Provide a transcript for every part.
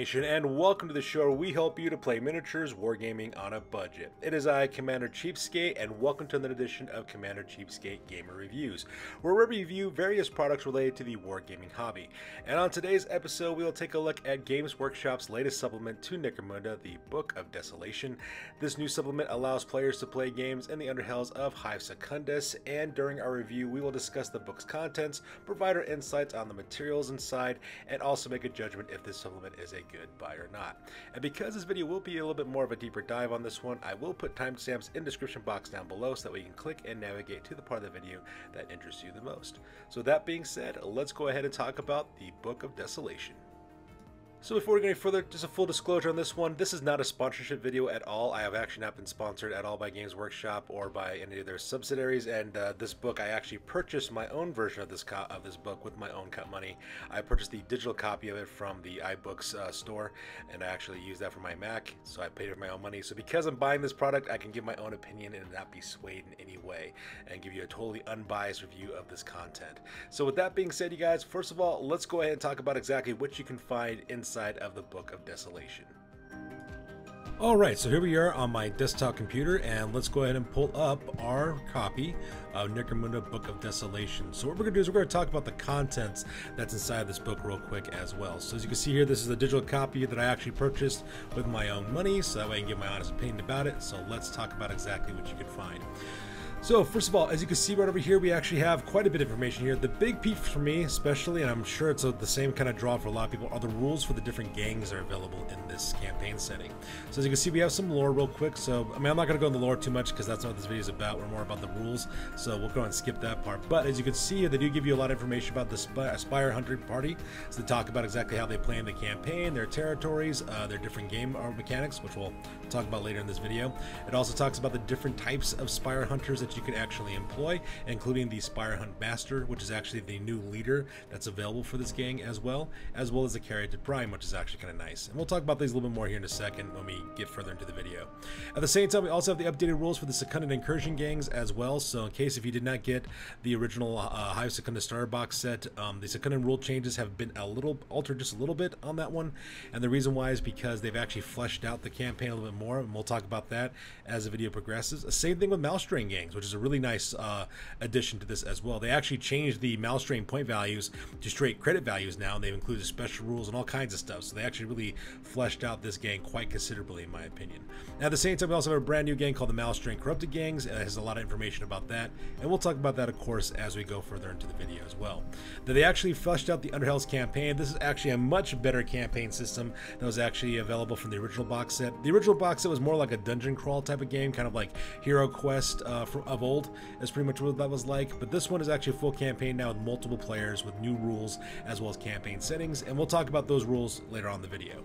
Nation, and welcome to the show where we help you to play miniatures wargaming on a budget. It is I, Commander Cheapskate, and welcome to another edition of Commander Cheapskate Gamer Reviews, where we review various products related to the wargaming hobby. And on today's episode, we will take a look at Games Workshop's latest supplement to Necromunda, the Book of Desolation. This new supplement allows players to play games in the Underhells of Hive Secundus, and during our review, we will discuss the book's contents, provide our insights on the materials inside, and also make a judgment if this supplement is a good buy or not. And because this video will be a little bit more of a deeper dive on this one, I will put timestamps in the description box down below so that we can click and navigate to the part of the video that interests you the most. So that being said, let's go ahead and talk about the Book of Desolation. So before we go any further, just a full disclosure on this one, this is not a sponsorship video at all. I have actually not been sponsored at all by Games Workshop or by any of their subsidiaries, and this book, I actually purchased my own version of this book with my own cut money. I purchased the digital copy of it from the iBooks store, and I actually used that for my Mac, so I paid it with my own money. So because I'm buying this product, I can give my own opinion and not be swayed in any way, and give you a totally unbiased review of this content. So with that being said, you guys, first of all, let's go ahead and talk about exactly what you can find inside of the Book of Desolation. Alright, so here we are on my desktop computer, and let's go ahead and pull up our copy of Necromunda Book of Desolation. So what we're going to do is we're going to talk about the contents that's inside this book real quick as well. So as you can see here, this is a digital copy that I actually purchased with my own money, so that way I can give my honest opinion about it. So let's talk about exactly what you can find. So first of all, as you can see right over here, we actually have quite a bit of information here. The big piece for me especially, and I'm sure it's the same kind of draw for a lot of people, are the rules for the different gangs that are available in this campaign setting. So as you can see, we have some lore real quick. So I mean, I'm not going to go into the lore too much because that's not what this video is about. We're more about the rules, so we'll go and skip that part. But as you can see, they do give you a lot of information about the Spyrer Hunter party. So they talk about exactly how they play in the campaign, their territories, their different game mechanics, which we'll talk about later in this video. It also talks about the different types of Spyrer Hunters that you can actually employ, including the Spyrer Hunt Master, which is actually the new leader that's available for this gang, as well as the Carried Prime, which is actually kind of nice. And we'll talk about these a little bit more here in a second when we get further into the video. At the same time, we also have the updated rules for the Secundan Incursion gangs as well. So in case if you did not get the original Hive Secundus starter box set, the Secundan rule changes have been altered just a little bit on that one. And the reason why is because they've actually fleshed out the campaign a little bit more, and we'll talk about that as the video progresses. Same thing with Malstrain Gangs, which is a really nice addition to this as well. They actually changed the Malstrain point values to straight credit values now, and they've included special rules and all kinds of stuff. So they actually really fleshed out this gang quite considerably, in my opinion. Now, at the same time, we also have a brand new gang called the Malstrain Corrupted Gangs. It has a lot of information about that, and we'll talk about that, of course, as we go further into the video as well. That they actually fleshed out the Underhells Campaign. This is actually a much better campaign system that was actually available from the original box set. The original box set was more like a dungeon crawl type of game, kind of like Hero Quest of old. Is pretty much what that was like, but this one is actually a full campaign now with multiple players with new rules as well as campaign settings, and we'll talk about those rules later on in the video.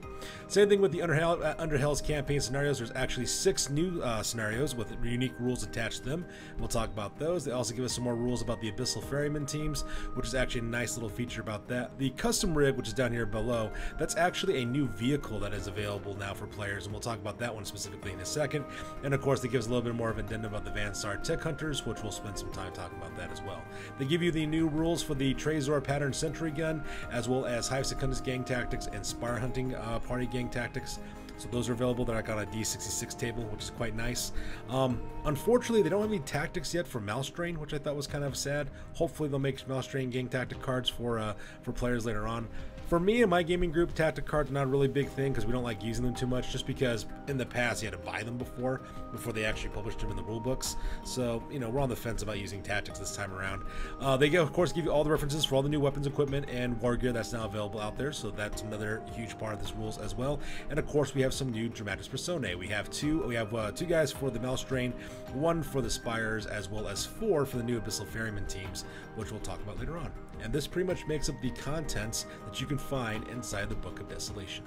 Same thing with the Underhells campaign scenarios. There's actually 6 new scenarios with unique rules attached to them. We'll talk about those. They also give us some more rules about the Abyssal Ferryman teams, which is actually a nice little feature about that. The custom rig, which is down here below, that's actually a new vehicle that is available now for players, and we'll talk about that one specifically in a second. And of course, they give us a little bit more of an addendum about the Saar Tek Hunters, which we'll spend some time talking about that as well. They give you the new rules for the Trezor pattern sentry gun, as well as Hive Secundus gang tactics and Spyrer hunting party gang tactics. So those are available. They're like on a D66 table, which is quite nice. Unfortunately, they don't have any tactics yet for Malstrain, which I thought was kind of sad. Hopefully, they'll make Malstrain gang tactic cards for players later on. For me and my gaming group, tactic cards are not a really big thing because we don't like using them too much, just because in the past you had to buy them before they actually published them in the rule books. So, you know, we're on the fence about using tactics this time around. They, of course, give you all the references for all the new weapons, equipment, and war gear that's now available out there, so that's another huge part of this rules as well. And of course, we have some new Dramatis Personae. We have two guys for the Malstrain, 1 for the Spyrers, as well as 4 for the new Abyssal Ferryman teams, which we'll talk about later on. And this pretty much makes up the contents that you can find inside the Book of Desolation.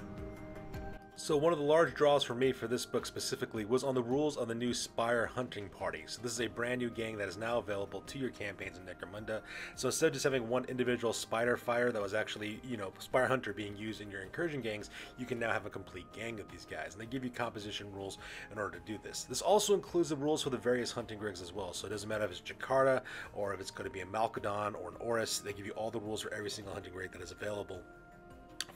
So one of the large draws for me for this book specifically was on the rules of the new Spyrer hunting party. So this is a brand new gang that is now available to your campaigns in Necromunda. So instead of just having one individual spider fire that was actually, you know, Spyrer hunter being used in your incursion gangs, you can now have a complete gang of these guys. And they give you composition rules in order to do this. This also includes the rules for the various hunting rigs as well. So it doesn't matter if it's Jakarta or if it's going to be a Malkadon or an Oris. They give you all the rules for every single hunting rig that is available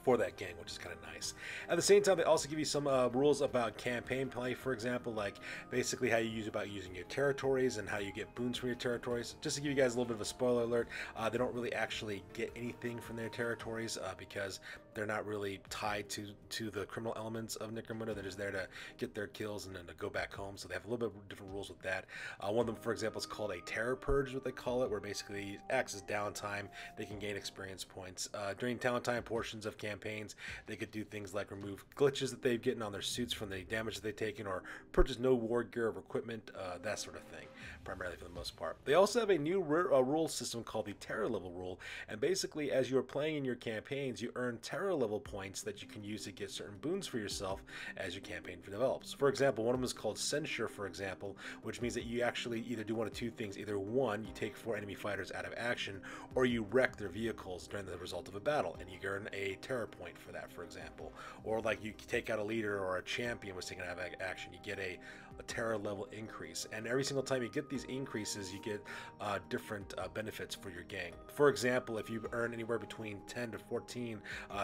for that gang, which is kind of nice. At the same time, they also give you some rules about campaign play, for example, like basically how you use about using your territories and how you get boons from your territories. Just to give you guys a little bit of a spoiler alert, they don't really actually get anything from their territories because they're not really tied to the criminal elements of Necromunda. They're just there to get their kills and then to go back home. So they have a little bit of different rules with that. One of them, for example, is called a terror purge, is what they call it, where basically acts as downtime. They can gain experience points during downtime portions of campaigns. They could do things like remove glitches that they've gotten on their suits from the damage that they've taken, or purchase no war gear or equipment, that sort of thing, primarily for the most part. They also have a new rule system called the terror level rule, and basically as you are playing in your campaigns, you earn terror level points that you can use to get certain boons for yourself as your campaign develops. For example, one of them is called censure, for example, which means that you actually either do one of two things. Either one, you take 4 enemy fighters out of action, or you wreck their vehicles during the result of a battle, and you earn a terror point for that, for example. Or like you take out a leader or a champion was taken out of action, you get a terror level increase. And every single time you get these increases, you get different benefits for your gang. For example, if you earn anywhere between 10 to 14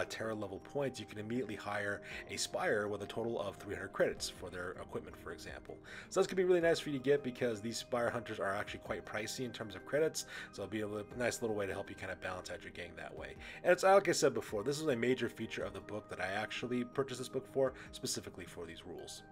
terror level points, you can immediately hire a Spyrer with a total of 300 credits for their equipment, for example. So that's going to be really nice for you to get because these Spyrer hunters are actually quite pricey in terms of credits. So it'll be a nice little way to help you kind of balance out your gang that way. And it's like I said before, this is a major feature of the book that I actually purchased this book for, specifically for these rules.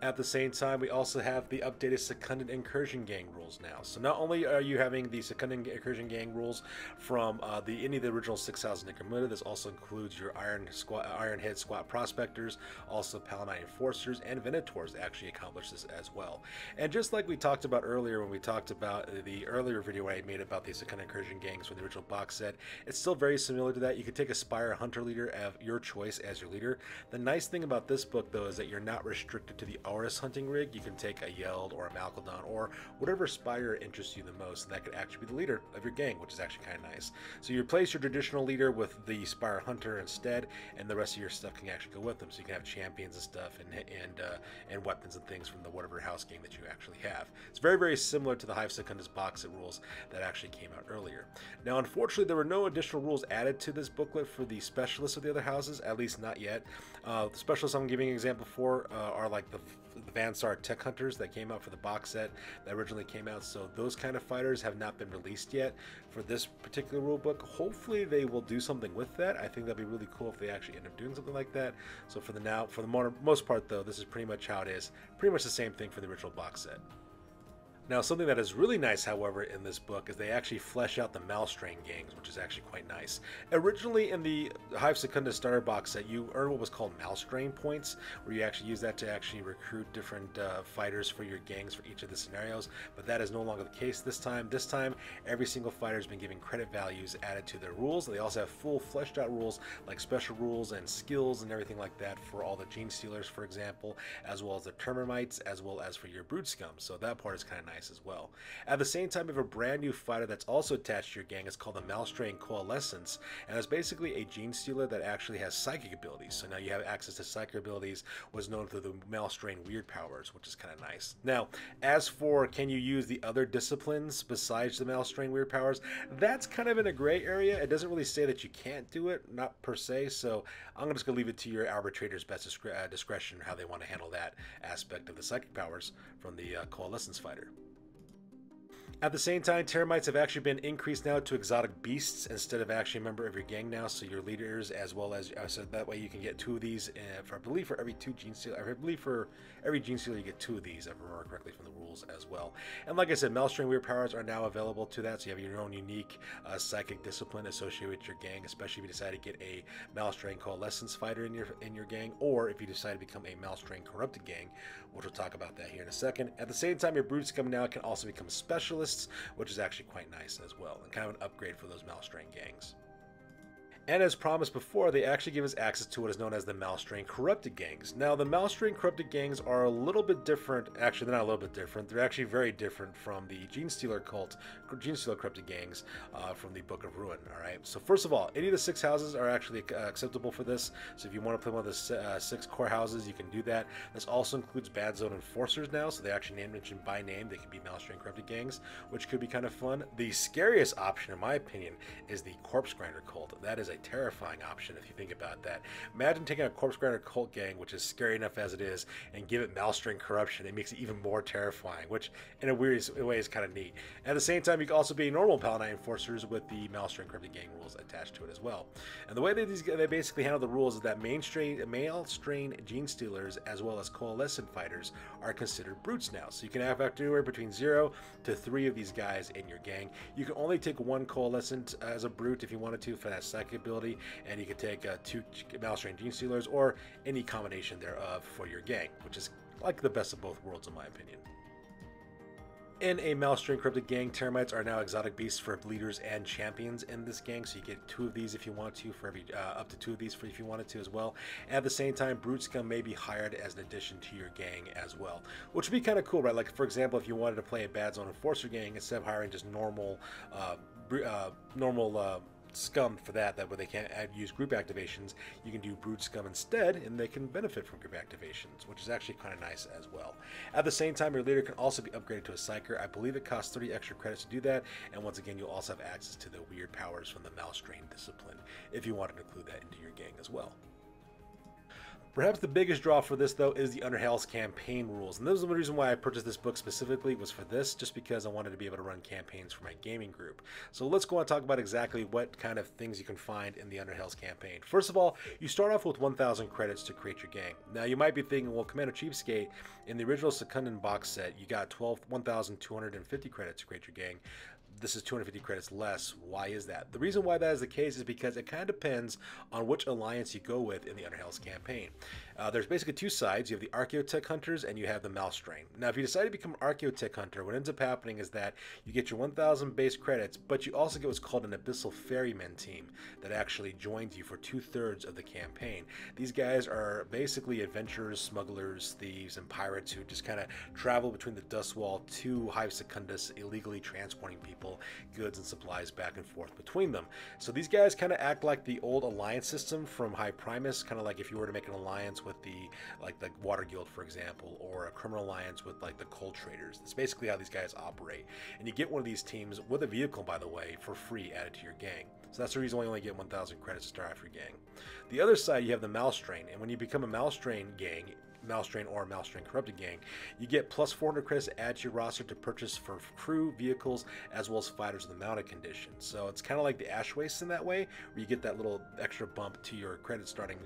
At the same time, we also have the updated Secundan Incursion Gang rules now. So not only are you having the Secundan Incursion Gang rules from any of the original 6,000 Necromunda, this also includes your Ironhead Squat Prospectors, also Paladin Enforcers, and Venators that actually accomplish this as well. And just like we talked about earlier when we talked about the earlier video I made about the Secundan Incursion Gangs from the original box set, it's still very similar to that. You could take a Spyrer Hunter leader of your choice as your leader. The nice thing about this book, though, is that you're not restricted to the Auris hunting rig. You can take a Yeld or a Malcaldon or whatever Spyrer interests you the most, and that could actually be the leader of your gang, which is actually kind of nice. So you replace your traditional leader with the Spyrer Hunter instead, and the rest of your stuff can actually go with them. So you can have champions and stuff and weapons and things from the whatever house gang that you actually have. It's very, very similar to the Hive Secundus box set rules that actually came out earlier. Now, unfortunately, there were no additional rules added to this booklet for the specialists of the other houses, at least not yet. The specialists I'm giving an example for are like the Saar Tek Hunters that came out for the box set that originally came out. So those kind of fighters have not been released yet for this particular rule book. Hopefully they will do something with that. I think that'd be really cool if they actually end up doing something like that. So for the most part though, this is pretty much how it is. Pretty much the same thing for the original box set. Now, something that is really nice, however, in this book is they actually flesh out the Malstrain Gangs, which is actually quite nice. Originally, in the Hive Secundus starter box set, you earn what was called Malstrain points, where you actually use that to actually recruit different fighters for your gangs for each of the scenarios, but that is no longer the case this time. This time, every single fighter has been given credit values added to their rules. They also have full fleshed out rules, like special rules and skills and everything like that for all the Gene Stealers, for example, as well as the Termites, as well as for your Brood Scum. So that part is kind of nice as well. At the same time, we have a brand new fighter that's also attached to your gang. It's called the Malstrain Coalescence, and it's basically a Gene Stealer that actually has psychic abilities. So now you have access to psychic abilities, what's known through the Malstrain Weird Powers, which is kind of nice. Now, as for can you use the other disciplines besides the Malstrain Weird Powers, that's kind of in a gray area. It doesn't really say that you can't do it, not per se, so I'm just going to leave it to your arbitrator's best discretion how they want to handle that aspect of the psychic powers from the Coalescence fighter. At the same time, Termites have actually been increased now to exotic beasts instead of actually a member of your gang now. So your leaders, as well as so that way you can get 2 of these. I believe for every 2 Gene Stealer, I believe for every Gene Stealer you get 2 of these, if I remember correctly from the rules as well. And like I said, Malstrain Weird Powers are now available to that. So you have your own unique psychic discipline associated with your gang, especially if you decide to get a Malstrain Coalescence fighter in your gang, or if you decide to become a Malstrain Corrupted gang, which we'll talk about that here in a second. At the same time, your Brood Scum now can also become specialists, which is actually quite nice as well, and kind of an upgrade for those Malstrain gangs. And as promised before, they actually give us access to what is known as the Malstrain Corrupted Gangs. Now, the Malstrain Corrupted Gangs are a little bit different. Actually, they're not a little bit different. They're actually very different from the Gene Stealer Corrupted Gangs from the Book of Ruin, alright? So first of all, any of the 6 houses are actually acceptable for this. So if you want to play one of the 6 core houses, you can do that. This also includes Bad Zone Enforcers now, so they actually mentioned by name. They can be Malstrain Corrupted Gangs, which could be kind of fun. The scariest option, in my opinion, is the Corpse Grinder Cult. That is a a terrifying option if you think about that. Imagine taking a Corpse Grinder cult gang, which is scary enough as it is, and give it Malstrain corruption. It makes it even more terrifying, which in a weird way is kind of neat. At the same time, you can also be normal Paladin enforcers with the Malstrain corrupted gang rules attached to it as well. And the way they basically handle the rules is that Malstrain gene stealers as well as coalescent fighters are considered brutes now. So you can have anywhere between 0 to 3 of these guys in your gang. You can only take one coalescent as a brute if you wanted to for that psychic ability, and you can take 2 Malstrain gene stealers or any combination thereof for your gang, which is like the best of both worlds in my opinion. In a Malstrain corrupted gang, termites are now exotic beasts for leaders and champions in this gang, so you get 2 of these if you want to, for every up to 2 of these for if you wanted to as well. At the same time, brute scum may be hired as an addition to your gang as well, which would be kind of cool, right? Like for example, if you wanted to play a bad zone enforcer gang, instead of hiring just normal scum for that way they can't use group activations, you can do brood scum instead, and they can benefit from group activations, which is actually kind of nice as well. At the same time, your leader can also be upgraded to a psyker. I believe it costs 30 extra credits to do that, and once again, you'll also have access to the weird powers from the Malstrain discipline if you wanted to include that into your gang as well. Perhaps the biggest draw for this, though, is the Underhells Campaign rules. And this is the reason why I purchased this book specifically, was for this, just because I wanted to be able to run campaigns for my gaming group. So let's go and talk about exactly what kind of things you can find in the Underhells Campaign. First of all, you start off with 1,000 credits to create your gang. Now, you might be thinking, well, Commander Cheapskate, in the original Secundan box set, you got 1,250 credits to create your gang. This is 250 credits less. Why is that? The reason why that is the case is because it kind of depends on which alliance you go with in the Underhells Campaign. There's basically 2 sides. You have the Tek Hunters and you have the Malstrain. Now, if you decide to become an Tek Hunter, what ends up happening is that you get your 1,000 base credits, but you also get what's called an Abyssal Ferryman team that actually joins you for 2/3 of the campaign. These guys are basically adventurers, smugglers, thieves, and pirates who just kind of travel between the Dustwall to Hive Secundus, illegally transporting people, goods, and supplies back and forth between them. So these guys kind of act like the old alliance system from High Primus, kind of like if you were to make an alliance with the Water Guild, for example, or a criminal alliance with like the coal traders. That's basically how these guys operate. And you get one of these teams with a vehicle, by the way, for free added to your gang. So that's the reason why you only get 1,000 credits to start off your gang. The other side, you have the Malstrain, and when you become a Malstrain gang, Malstrain or Malstrain Corrupted Gang, you get plus 400 credits to add to your roster to purchase for crew, vehicles, as well as fighters in the mounted condition. So it's kind of like the Ash Waste in that way, where you get that little extra bump to your credit starting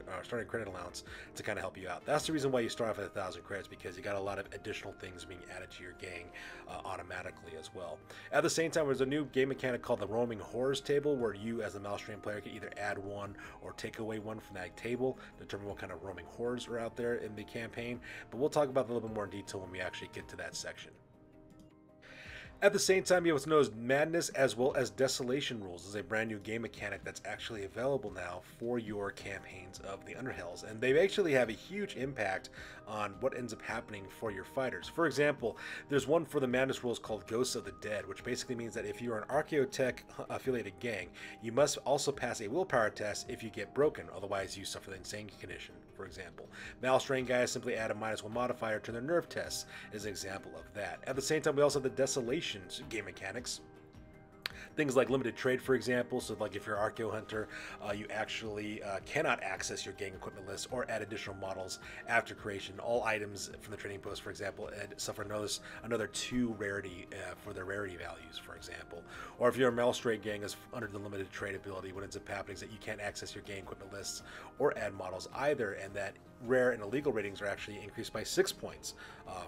credit allowance to kind of help you out. That's the reason why you start off at 1,000 credits, because you got a lot of additional things being added to your gang automatically as well. At the same time, there's a new game mechanic called the Roaming Horrors table, where you as a Malstrain player can either add one or take away one from that table, determine what kind of roaming horrors are out there in the campaign. But we'll talk about that a little bit more in detail when we actually get to that section. At the same time, you have what's known as Madness as well as Desolation rules. This is a brand new game mechanic that's actually available now for your campaigns of the Underhells, and they actually have a huge impact on what ends up happening for your fighters. For example, there's one for the Madness rules called Ghosts of the Dead, which basically means that if you're an Tek affiliated gang, you must also pass a willpower test if you get broken, otherwise you suffer the insane condition, for example. Malstrain guys simply add a -1 modifier to their nerve tests as an example of that. At the same time, we also have the Desolation game mechanics. Things like limited trade, for example. So like if you're an Hunter, you actually cannot access your gang equipment list or add additional models after creation. All items from the trading post, for example, suffer another 2 rarity for their rarity values, for example. Or if you're a Malstrain gang is under the limited trade ability, what ends up happening is that you can't access your gang equipment lists or add models either, and that rare and illegal ratings are actually increased by 6 points,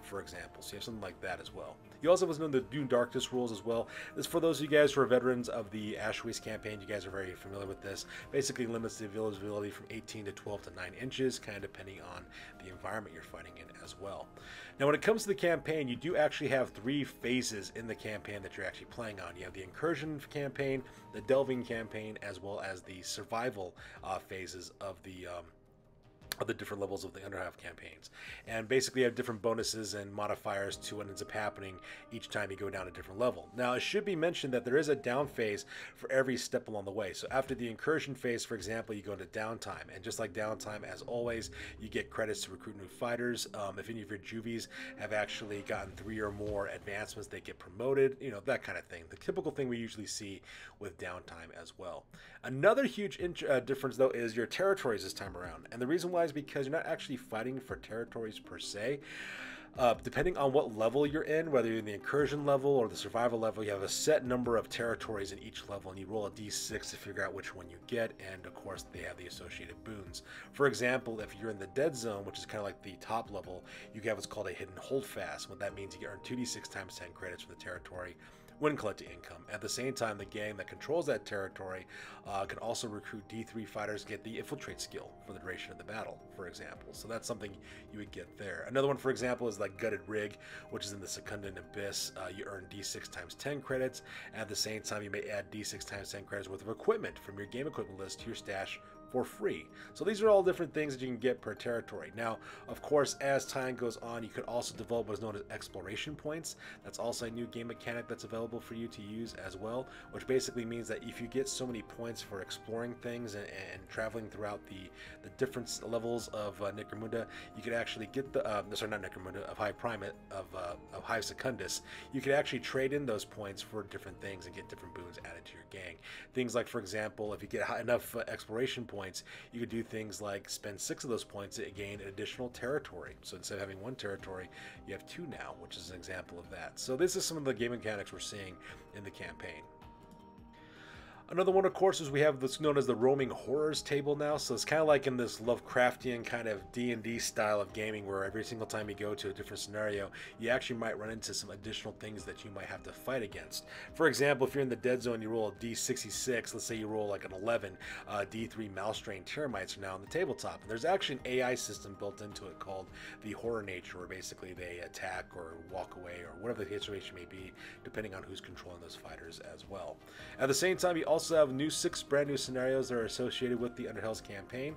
for example. So you have something like that as well. You also have the Dune Darkness rules as well. This, for those of you guys who are veterans of the Ash Waste campaign, you guys are very familiar with this. Basically limits the visibility from 18 to 12 to 9 inches, kind of depending on the environment you're fighting in as well. Now, when it comes to the campaign, you do actually have 3 phases in the campaign that you're actually playing on. You have the Incursion campaign, the Delving campaign, as well as the survival phases of the of the different levels of the Underhells campaigns, and basically have different bonuses and modifiers to what ends up happening each time you go down a different level. Now, it should be mentioned that there is a down phase for every step along the way. So after the incursion phase, for example, you go into downtime, and just like downtime, as always, you get credits to recruit new fighters. If any of your juvies have actually gotten 3 or more advancements, they get promoted, you know, that kind of thing. The typical thing we usually see with downtime as well. Another huge difference, though, is your territories this time around, and the reason why is because you're not actually fighting for territories per se. Depending on what level you're in, whether you're in the incursion level or the survival level, you have a set number of territories in each level, and you roll a d6 to figure out which one you get, and of course they have the associated boons. For example, if you're in the dead zone, which is kind of like the top level, you have what's called a hidden holdfast. What that means, you earn 2d6 times 10 credits for the territory when collecting income. At the same time, the gang that controls that territory can also recruit D3 fighters, get the infiltrate skill for the duration of the battle, for example. So that's something you would get there. Another one, for example, is like Gutted Rig, which is in the Secundan Abyss. You earn D6 times 10 credits. At the same time, you may add D6 times 10 credits worth of equipment from your game equipment list to your stash for free. So these are all different things that you can get per territory. Now, of course, as time goes on, you could also develop what is known as exploration points. That's also a new game mechanic that's available for you to use as well, which basically means that if you get so many points for exploring things and traveling throughout the different levels of Necromunda, you could actually get the sorry, not Necromunda, of Hive Primate, of Hive Secundus. You could actually trade in those points for different things and get different boons added to your gang. Things like, for example, if you get enough exploration points, you could do things like spend 6 of those points to gain an additional territory. So instead of having 1 territory, you have 2 now, which is an example of that. So this is some of the game mechanics we're seeing in the campaign. Another one, of course, is we have what's known as the Roaming Horrors table now. So it's kind of like in this Lovecraftian kind of D&D style of gaming, where every single time you go to a different scenario, you actually might run into some additional things that you might have to fight against. For example, if you're in the dead zone, you roll a D66, let's say you roll like an 11, D3 Malstrain Termites are now on the tabletop. And there's actually an AI system built into it called the Horror Nature, where basically they attack or walk away or whatever the situation may be, depending on who's controlling those fighters as well. At the same time, you also have 6 brand new scenarios that are associated with the Underhells campaign.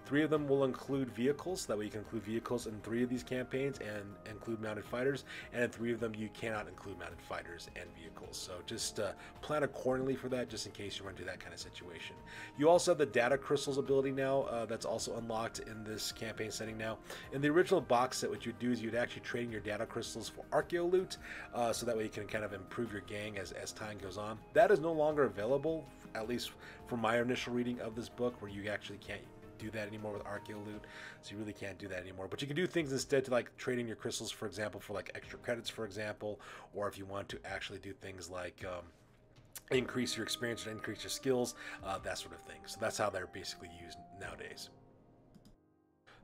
3 of them will include vehicles. That way you can include vehicles in 3 of these campaigns and include mounted fighters. And in 3 of them you cannot include mounted fighters and vehicles. So just plan accordingly for that, just in case you run into that kind of situation. You also have the data crystals ability now that's also unlocked in this campaign setting now. In the original box set, what you'd do is you'd actually trade in your data crystals for archaeo loot, so that way you can kind of improve your gang as time goes on. That is no longer available, at least from my initial reading of this book, where you actually can't do that anymore with archaeo loot. So you really can't do that anymore. But you can do things instead to like trading your crystals, for example, for like extra credits, for example, or if you want to actually do things like increase your experience or increase your skills, that sort of thing. So that's how they're basically used nowadays.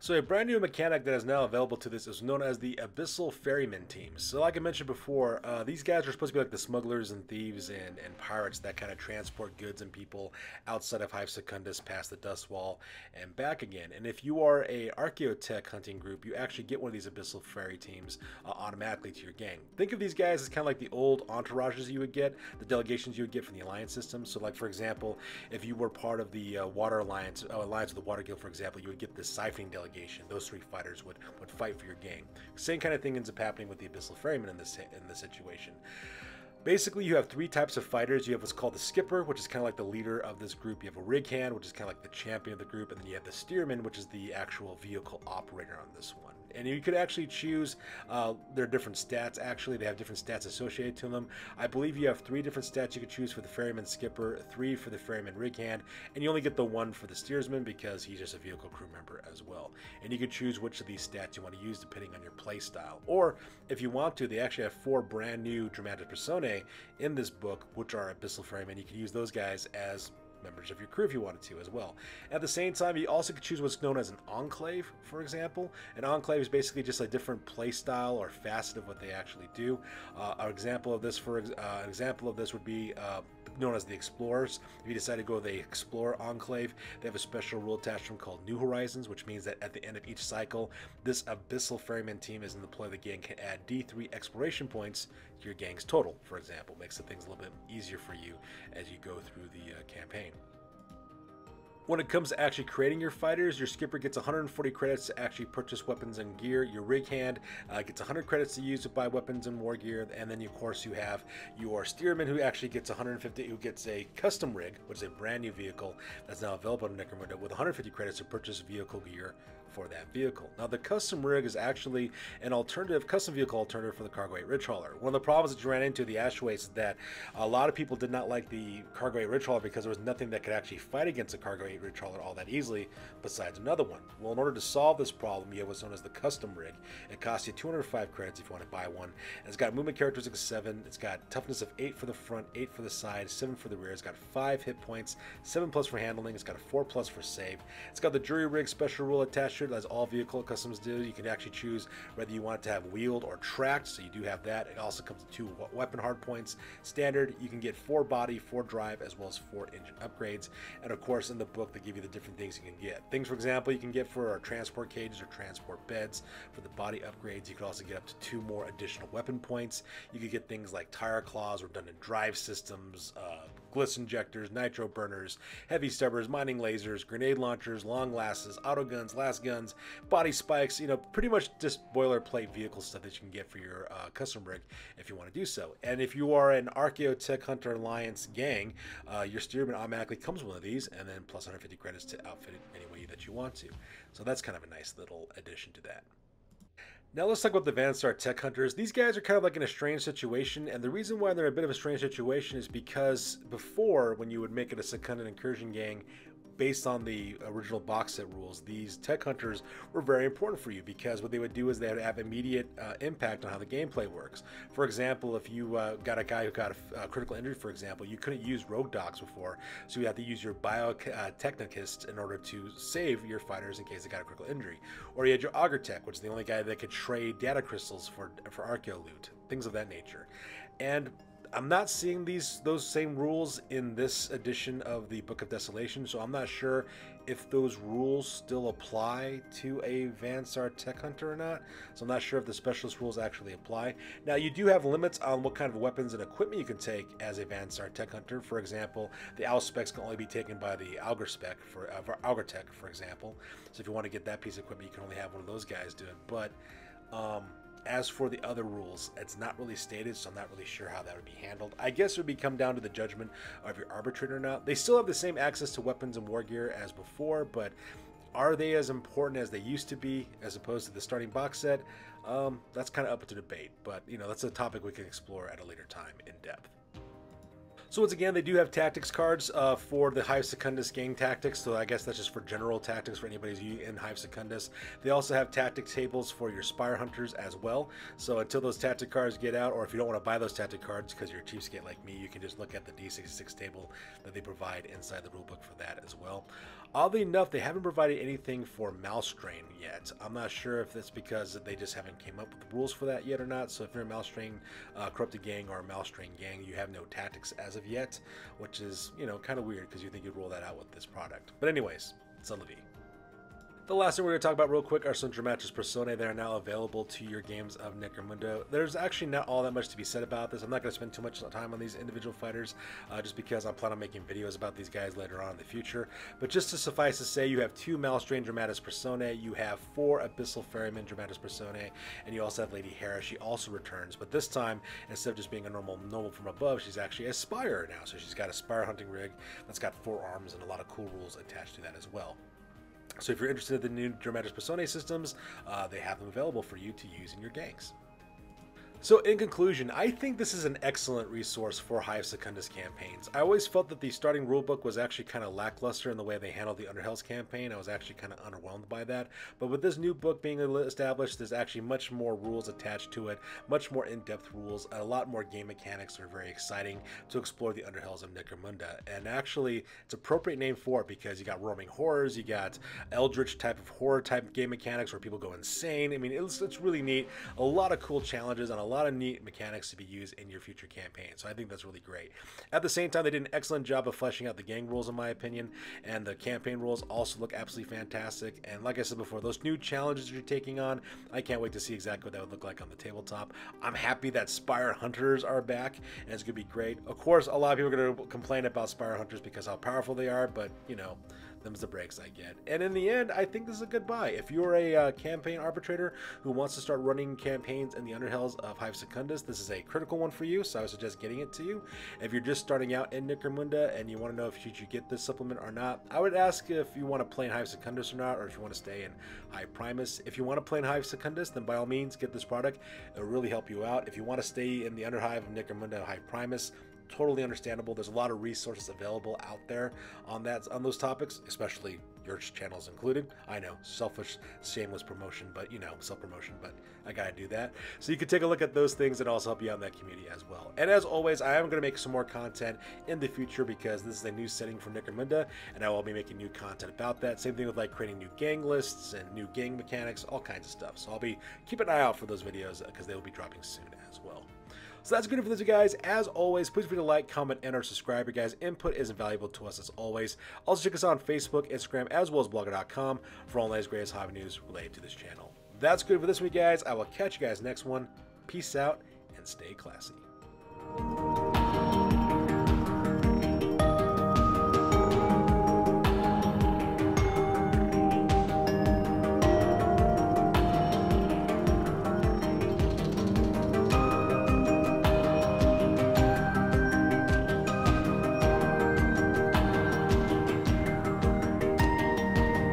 So a brand new mechanic that is now available to this is known as the Abyssal Ferryman teams. So like I mentioned before, these guys are supposed to be like the smugglers and thieves and pirates that kind of transport goods and people outside of Hive Secundus past the Dust Wall and back again. And if you are a archaeotech hunting group, you actually get one of these Abyssal Ferry teams automatically to your gang. Think of these guys as kind of like the old entourages you would get, the delegations you would get from the Alliance system. So like, for example, if you were part of the Water Alliance, Alliance of the Water Guild, for example, you would get the siphoning delegation. Those 3 fighters would fight for your gang. Same kind of thing ends up happening with the Abyssal Ferryman in this situation. Basically, you have 3 types of fighters. You have what's called the Skipper, which is kind of like the leader of this group. You have a Rig Hand, which is kind of like the champion of the group. And then you have the Steerman, which is the actual vehicle operator on this one. And you could actually choose their different stats. Actually, they have different stats associated to them. I believe you have 3 different stats you could choose for the Ferryman Skipper, 3 for the Ferryman Rig Hand, and you only get the 1 for the Steersman because he's just a vehicle crew member as well. And you could choose which of these stats you want to use depending on your play style. Or, if you want to, they actually have 4 brand new Dramatis Personae in this book, which are Abyssal Ferrymen. You can use those guys as members of your crew if you wanted to as well. At the same time, you also could choose what's known as an enclave, for example. An enclave is basically just a different play style or facet of what they actually do. An example of this would be known as the Explorers. If you decide to go the Explorer Enclave, they have a special rule attached to them called New Horizons, which means that at the end of each cycle, this Abyssal Ferryman team is in the play of the gang can add D3 exploration points to your gang's total, for example. Makes the things a little bit easier for you as you go through the campaign. When it comes to actually creating your fighters, your skipper gets 140 credits to actually purchase weapons and gear. Your rig hand gets 100 credits to use to buy weapons and war gear. And then, of course, you have your steerman, who actually gets 150, who gets a custom rig, which is a brand new vehicle that's now available in Necromunda, with 150 credits to purchase vehicle gear for that vehicle. Now, the custom rig is actually an alternative, custom vehicle alternative for the Cargo 8 Ridge Hauler. One of the problems that you ran into the Ashways is that a lot of people did not like the Cargo 8 Ridge Hauler because there was nothing that could actually fight against the Cargo 8 Ridge Hauler all that easily besides another one. Well, in order to solve this problem, you have what's known as the custom rig. It costs you 205 credits if you want to buy one. And it's got movement characteristics of 7. It's got toughness of 8 for the front, 8 for the side, 7 for the rear. It's got 5 hit points, 7+ for handling. It's got a 4+ for save. It's got the jury rig special rule attached to it, as all vehicle customs do. You can actually choose whether you want it to have wheeled or tracked, so you do have that. It also comes with 2 weapon hard points. Standard, you can get 4 body, 4 drive, as well as 4 engine upgrades. And of course, in the book, they give you the different things you can get. Things, for example, you can get for our transport cages or transport beds. For the body upgrades, you could also get up to 2 more additional weapon points. You could get things like tire claws, redundant drive systems, gliss injectors, nitro burners, heavy stubbers, mining lasers, grenade launchers, long lasses, auto guns, last guns, body spikes, you know, pretty much just boilerplate vehicle stuff that you can get for your custom rig if you want to do so. And if you are an Saar Tek Hunter Alliance gang, your steerman automatically comes with one of these, and then plus 150 credits to outfit it any way that you want to. So that's kind of a nice little addition to that. Now let's talk about the Saar Tek Hunters. These guys are kind of like in a strange situation, and the reason why they're a bit of a strange situation is because before, when you would make it a Secundan Incursion gang, based on the original box set rules, these Tech Hunters were very important for you, because what they would do is they would have immediate impact on how the gameplay works. For example, if you got a guy who got a critical injury, for example, you couldn't use rogue dogs before, so you had to use your biotechnicist in order to save your fighters in case they got a critical injury. Or you had your augur tech, which is the only guy that could trade data crystals for archeo loot, things of that nature. And I'm not seeing those same rules in this edition of the Book of Desolation, so I'm not sure if those rules still apply to a Saar Tek Hunter or not. So I'm not sure if the specialist rules actually apply. Now, you do have limits on what kind of weapons and equipment you can take as a Saar Tek Hunter. For example, the owl specs can only be taken by the augur spec for augur tech, for example. So if you want to get that piece of equipment, you can only have one of those guys do it. But as for the other rules, it's not really stated, so I'm not really sure how that would be handled. I guess it would come down to the judgment of your arbitrator now. They still have the same access to weapons and war gear as before, but are they as important as they used to be as opposed to the starting box set? That's kind of up to debate, but you know, that's a topic we can explore at a later time in depth. So once again, they do have tactics cards for the Hive Secundus gang tactics, so I guess that's just for general tactics for anybody who's in Hive Secundus. They also have tactic tables for your Spyrer hunters as well, so until those tactic cards get out, or if you don't want to buy those tactic cards because you're a cheapskate like me, you can just look at the D66 table that they provide inside the rulebook for that as well. Oddly enough, they haven't provided anything for Malstrain yet. I'm not sure if that's because they just haven't came up with the rules for that yet or not, so if you're a Malstrain Corrupted Gang or a Malstrain Gang, you have no tactics as of yet, which is, you know, kind of weird because you think you'd roll that out with this product. But anyways, c'est la vie. The last thing we're going to talk about real quick are some Dramatis Personae that are now available to your games of Necromunda. There's actually not all that much to be said about this. I'm not going to spend too much time on these individual fighters, just because I plan on making videos about these guys later on in the future. But just to suffice to say, you have 2 Malstrain Dramatis Personae, you have 4 Abyssal Ferryman Dramatis Personae, and you also have Lady Hera. She also returns, but this time, instead of just being a normal noble from above, she's actually a Spyrer now. So she's got a Spyrer hunting rig that's got 4 arms and a lot of cool rules attached to that as well. So if you're interested in the new Dramatis Personae systems, they have them available for you to use in your gangs. So in conclusion, I think this is an excellent resource for Hive Secundus campaigns. I always felt that the starting rulebook was actually kind of lackluster in the way they handled the Underhells campaign. I was actually kind of underwhelmed by that. But with this new book being established, there's actually much more rules attached to it, much more in-depth rules, and a lot more game mechanics that are very exciting to explore the Underhells of Necromunda. And actually, it's an appropriate name for it because you got roaming horrors, you got eldritch type of horror type game mechanics where people go insane. I mean, it's really neat. A lot of cool challenges and a lot of neat mechanics to be used in your future campaign, so I think that's really great. At the same time, they did an excellent job of fleshing out the gang rules, in my opinion, and the campaign rules also look absolutely fantastic. And like I said before, those new challenges you're taking on, I can't wait to see exactly what that would look like on the tabletop. I'm happy that Spyrer Hunters are back, and it's going to be great. Of course, a lot of people are going to complain about Spyrer Hunters because how powerful they are, but, you know, them's the breaks I get. And in the end, I think this is a good buy. If you're a campaign arbitrator who wants to start running campaigns in the Underhells of Hive Secundus, this is a critical one for you, so I would suggest getting it to you. If you're just starting out in Necromunda and you want to know if you should get this supplement or not, I would ask if you want to play in Hive Secundus or not, or if you want to stay in Hive Primus. If you want to play in Hive Secundus, then by all means get this product. It'll really help you out. If you want to stay in the Underhive of Necromunda Hive Primus, totally understandable. There's a lot of resources available out there on those topics, especially your channels included. I know, selfish, shameless promotion, but you know, self-promotion, but I gotta do that. So you can take a look at those things and also help you out in that community as well. And as always, I am gonna make some more content in the future because this is a new setting for Necromunda, and I will be making new content about that. Same thing with like creating new gang lists and new gang mechanics, all kinds of stuff. So I'll be keeping an eye out for those videos because they will be dropping soon as well. So that's good for this, guys. As always, please feel free to like, comment, and or subscribe. Your guys' input is invaluable to us as always. Also check us out on Facebook, Instagram, as well as blogger.com for all the latest greatest hobby news related to this channel. That's good for this week, guys. I will catch you guys next one. Peace out and stay classy.